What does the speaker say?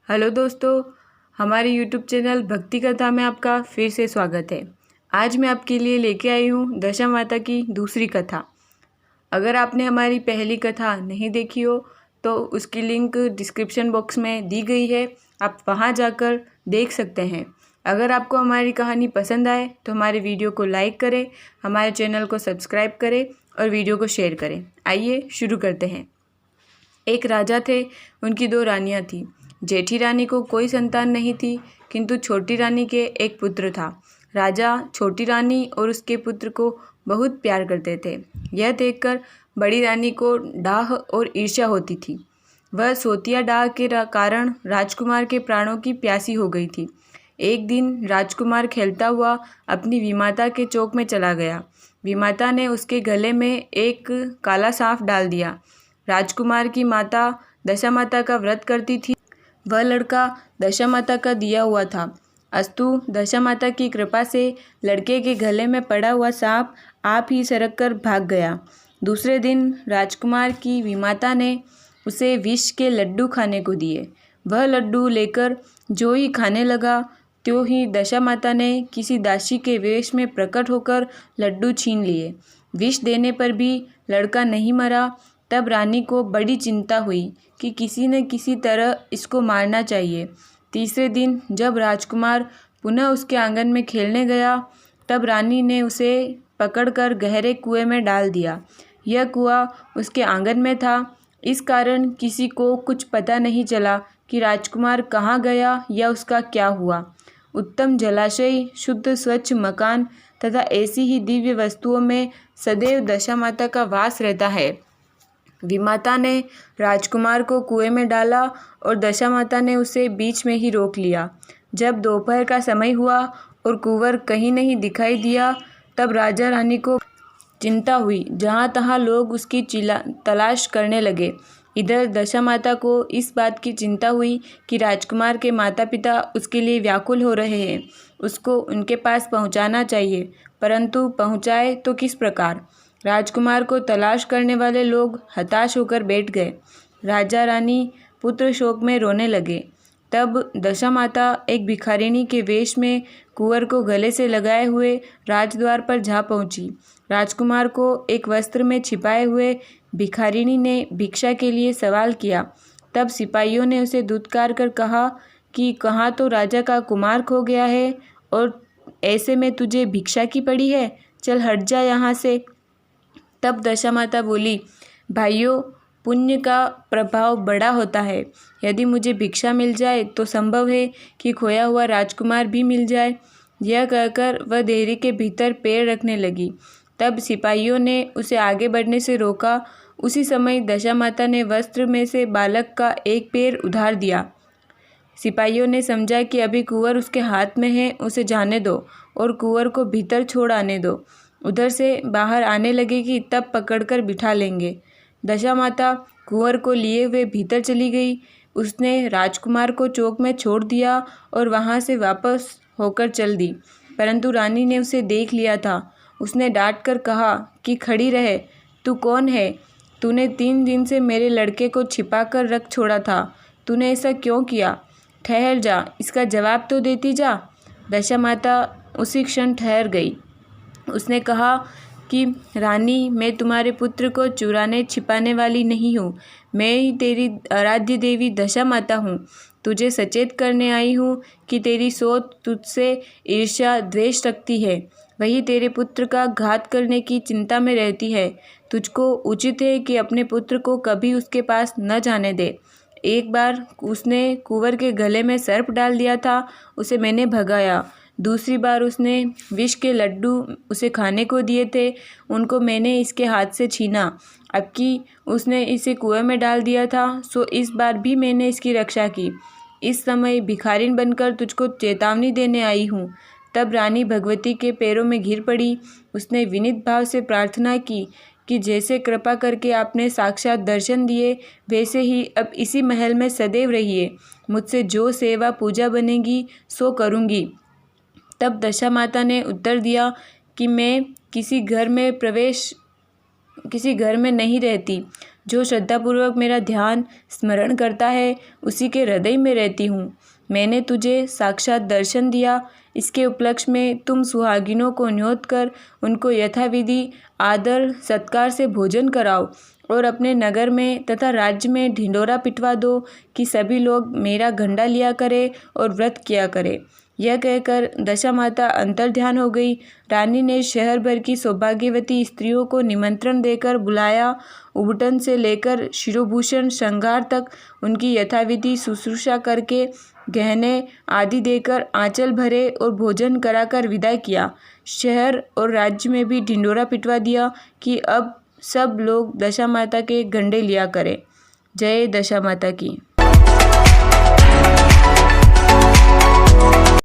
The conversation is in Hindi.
हेलो दोस्तों, हमारे यूट्यूब चैनल भक्ति कथा में आपका फिर से स्वागत है। आज मैं आपके लिए लेके आई हूँ दशा माता की दूसरी कथा। अगर आपने हमारी पहली कथा नहीं देखी हो तो उसकी लिंक डिस्क्रिप्शन बॉक्स में दी गई है, आप वहाँ जाकर देख सकते हैं। अगर आपको हमारी कहानी पसंद आए तो हमारे वीडियो को लाइक करें, हमारे चैनल को सब्सक्राइब करें और वीडियो को शेयर करें। आइए शुरू करते हैं। एक राजा थे, उनकी 2 रानियाँ थीं। जेठी रानी को कोई संतान नहीं थी, किंतु छोटी रानी के एक पुत्र था। राजा छोटी रानी और उसके पुत्र को बहुत प्यार करते थे। यह देखकर बड़ी रानी को डाह और ईर्ष्या होती थी। वह सोतिया डाह के कारण राजकुमार के प्राणों की प्यासी हो गई थी। एक दिन राजकुमार खेलता हुआ अपनी विमाता के चौक में चला गया। विमाता ने उसके गले में एक काला सांप डाल दिया। राजकुमार की माता दशा माता का व्रत करती थी। वह लड़का दशा माता का दिया हुआ था। अस्तु दशा माता की कृपा से लड़के के गले में पड़ा हुआ सांप आप ही सरक कर भाग गया। दूसरे दिन राजकुमार की विमाता ने उसे विष के लड्डू खाने को दिए। वह लड्डू लेकर जो ही खाने लगा त्यों ही दशा माता ने किसी दासी के वेश में प्रकट होकर लड्डू छीन लिए। विष देने पर भी लड़का नहीं मरा। तब रानी को बड़ी चिंता हुई कि किसी न किसी तरह इसको मारना चाहिए। तीसरे दिन जब राजकुमार पुनः उसके आंगन में खेलने गया, तब रानी ने उसे पकड़कर गहरे कुएं में डाल दिया। यह कुआं उसके आंगन में था, इस कारण किसी को कुछ पता नहीं चला कि राजकुमार कहाँ गया या उसका क्या हुआ। उत्तम जलाशय, शुद्ध स्वच्छ मकान तथा ऐसी ही दिव्य वस्तुओं में सदैव दशा माता का वास रहता है। विमाता ने राजकुमार को कुएं में डाला और दशा माता ने उसे बीच में ही रोक लिया। जब दोपहर का समय हुआ और कुंवर कहीं नहीं दिखाई दिया, तब राजा रानी को चिंता हुई। जहाँ तहाँ लोग उसकी तलाश करने लगे। इधर दशा माता को इस बात की चिंता हुई कि राजकुमार के माता पिता उसके लिए व्याकुल हो रहे हैं, उसको उनके पास पहुँचाना चाहिए, परंतु पहुँचाए तो किस प्रकार। राजकुमार को तलाश करने वाले लोग हताश होकर बैठ गए। राजा रानी पुत्र शोक में रोने लगे। तब दशा माता एक भिखारिणी के वेश में कुंवर को गले से लगाए हुए राजद्वार पर जा पहुंची। राजकुमार को एक वस्त्र में छिपाए हुए भिखारिणी ने भिक्षा के लिए सवाल किया। तब सिपाहियों ने उसे धुतकार कर कहा कि कहाँ तो राजा का कुमार खो गया है और ऐसे में तुझे भिक्षा की पड़ी है, चल हट जा यहाँ से। तब दशा माता बोली, भाइयों, पुण्य का प्रभाव बड़ा होता है। यदि मुझे भिक्षा मिल जाए तो संभव है कि खोया हुआ राजकुमार भी मिल जाए। यह कहकर वह देहरी के भीतर पैर रखने लगी। तब सिपाहियों ने उसे आगे बढ़ने से रोका। उसी समय दशा माता ने वस्त्र में से बालक का एक पैर उधार दिया। सिपाहियों ने समझा कि अभी कुंवर उसके हाथ में है, उसे जाने दो और कुंवर को भीतर छोड़ आने दो। उधर से बाहर आने लगेगी तब पकड़कर बिठा लेंगे। दशा माता कुंवर को लिए हुए भीतर चली गई। उसने राजकुमार को चौक में छोड़ दिया और वहाँ से वापस होकर चल दी, परंतु रानी ने उसे देख लिया था। उसने डांट कर कहा कि खड़ी रहे, तू कौन है? तूने 3 दिन से मेरे लड़के को छिपा कर रख छोड़ा था, तूने ऐसा क्यों किया? ठहर जा, इसका जवाब तो देती जा। दशा माता उसी क्षण ठहर गई। उसने कहा कि रानी, मैं तुम्हारे पुत्र को चुराने छिपाने वाली नहीं हूँ, मैं ही तेरी आराध्य देवी दशा माता हूँ। तुझे सचेत करने आई हूँ कि तेरी सोच तुझसे ईर्ष्या द्वेष रखती है, वही तेरे पुत्र का घात करने की चिंता में रहती है। तुझको उचित है कि अपने पुत्र को कभी उसके पास न जाने दे। एक बार उसने कुंवर के गले में सर्प डाल दिया था, उसे मैंने भगाया। दूसरी बार उसने विष के लड्डू उसे खाने को दिए थे, उनको मैंने इसके हाथ से छीना। अब कि उसने इसे कुएं में डाल दिया था, सो इस बार भी मैंने इसकी रक्षा की। इस समय भिखारिन बनकर तुझको चेतावनी देने आई हूँ। तब रानी भगवती के पैरों में गिर पड़ी। उसने विनीत भाव से प्रार्थना की कि जैसे कृपा करके आपने साक्षात दर्शन दिए, वैसे ही अब इसी महल में सदैव रहिए। मुझसे जो सेवा पूजा बनेगी सो करूँगी। तब दशा माता ने उत्तर दिया कि मैं किसी घर में नहीं रहती। जो श्रद्धापूर्वक मेरा ध्यान स्मरण करता है उसी के हृदय में रहती हूँ। मैंने तुझे साक्षात दर्शन दिया। इसके उपलक्ष्य में तुम सुहागिनों को न्योत कर उनको यथाविधि आदर सत्कार से भोजन कराओ और अपने नगर में तथा राज्य में ढिंढोरा पिटवा दो कि सभी लोग मेरा घंटा लिया करे और व्रत किया करे। यह कहकर दशा माता अंतर्ध्यान हो गई। रानी ने शहर भर की सौभाग्यवती स्त्रियों को निमंत्रण देकर बुलाया। उबटन से लेकर शिरोभूषण श्रृंगार तक उनकी यथाविधि शुश्रूषा करके गहने आदि देकर आंचल भरे और भोजन कराकर विदा किया। शहर और राज्य में भी ढिंढोरा पिटवा दिया कि अब सब लोग दशा माता के गंडे लिया करें। जय दशा माता की।